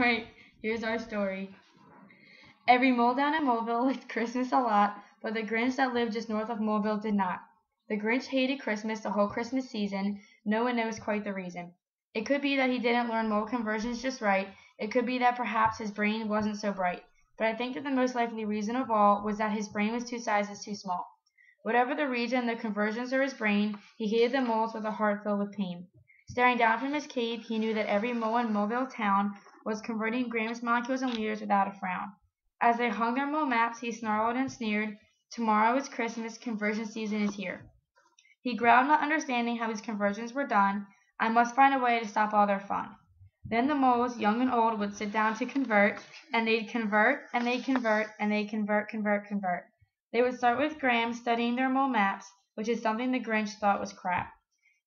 Alright, here's our story. Every mole down in Moleville liked Christmas a lot, but the Grinch that lived just north of Moleville did not. The Grinch hated Christmas the whole Christmas season. No one knows quite the reason. It could be that he didn't learn mole conversions just right. It could be that perhaps his brain wasn't so bright. But I think that the most likely reason of all was that his brain was 2 sizes too small. Whatever the reason, the conversions or his brain, he hated the moles with a heart filled with pain. Staring down from his cave, he knew that every mole in Moleville town was converting grams, molecules, and liters without a frown. As they hung their mole maps, he snarled and sneered, "Tomorrow is Christmas, conversion season is here." He growled, not understanding how these conversions were done. "I must find a way to stop all their fun." Then the moles, young and old, would sit down to convert, and they'd convert, and they'd convert, and they'd convert. They would start with Graham studying their mole maps, which is something the Grinch thought was crap.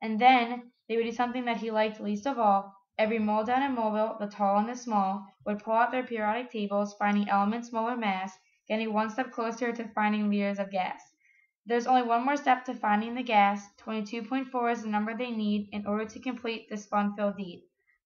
And then they would do something that he liked least of all. Every mole down in Moleville, the tall and the small, would pull out their periodic tables, finding elements small or mass, getting one step closer to finding liters of gas. There's only one more step to finding the gas. 22.4 is the number they need in order to complete this fun-filled deed.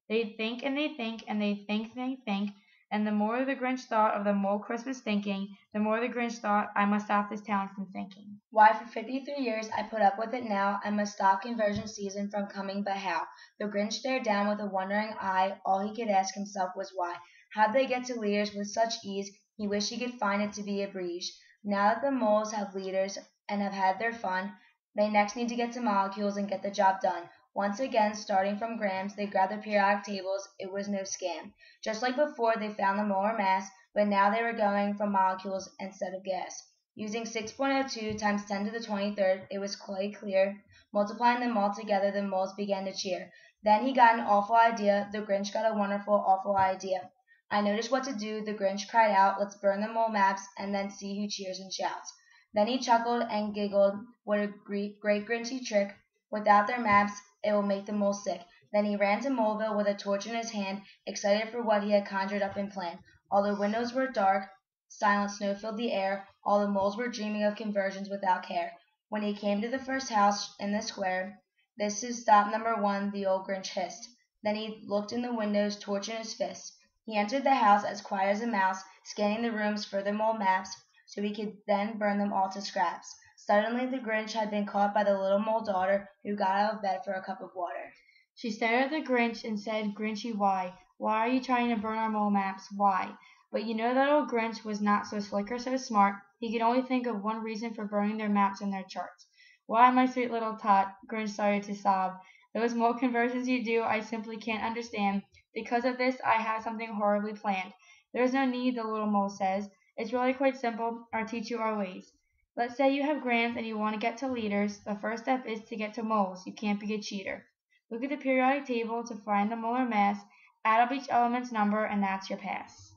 They'd think and they'd think and they'd think, and the more the Grinch thought of the mole Christmas thinking, the more the Grinch thought, "I must stop this town from thinking." Why, for 53 years I put up with it now. I must stop conversion season from coming, but how? The Grinch stared down with a wondering eye. All he could ask himself was why. How'd they get to liters with such ease? He wished he could find it to be a breeze. Now that the moles have liters and have had their fun, they next need to get to molecules and get the job done. Once again, starting from grams, they grabbed their periodic tables. It was no scam. Just like before, they found the molar mass, but now they were going from molecules instead of gas. Using 6.02 times 10 to the 23rd, it was quite clear. Multiplying them all together, the moles began to cheer. Then he got an awful idea. The Grinch got a wonderful, awful idea. "I noticed what to do," the Grinch cried out. "Let's burn the mole maps and then see who cheers and shouts." Then he chuckled and giggled. What a great Grinchy trick. Without their maps, it will make the moles sick. Then he ran to Moleville with a torch in his hand, excited for what he had conjured up and planned. All the windows were dark, silent snow filled the air. All the moles were dreaming of conversions without care. When he came to the first house in the square, "This is stop number 1, the old Grinch hissed. Then he looked in the windows, torch in his fist. He entered the house as quiet as a mouse, scanning the rooms for the mole maps, so he could then burn them all to scraps. Suddenly the Grinch had been caught by the little mole daughter, who got out of bed for a cup of water. She stared at the Grinch and said, "Grinchy, why? Why are you trying to burn our mole maps? Why?" But you know that old Grinch was not so slick or so smart. He could only think of one reason for burning their maps and their charts. "Why, my sweet little tot," Grinch started to sob, "those mole conversions you do, I simply can't understand. Because of this, I have something horribly planned." "There's no need," the little mole says. "It's really quite simple. I'll teach you our ways. Let's say you have grams and you want to get to liters. The first step is to get to moles. You can't be a cheater. Look at the periodic table to find the molar mass, add up each element's number, and that's your pass."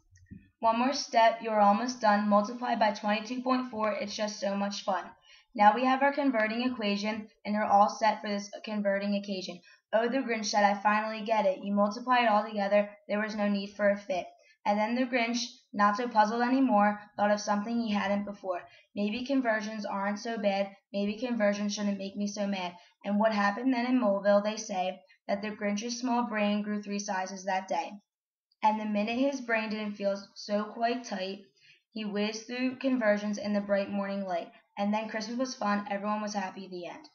One more step, you're almost done. Multiply by 22.4, it's just so much fun. Now we have our converting equation, and you're all set for this converting occasion. Oh, the Grinch said, "I finally get it. You multiply it all together, there was no need for a fit." And then the Grinch, not so puzzled anymore, thought of something he hadn't before. Maybe conversions aren't so bad. Maybe conversions shouldn't make me so mad. And what happened then in Moleville, they say, that the Grinch's small brain grew 3 sizes that day. And the minute his brain didn't feel so quite tight, he whizzed through conversions in the bright morning light. And then Christmas was fun. Everyone was happy. The end.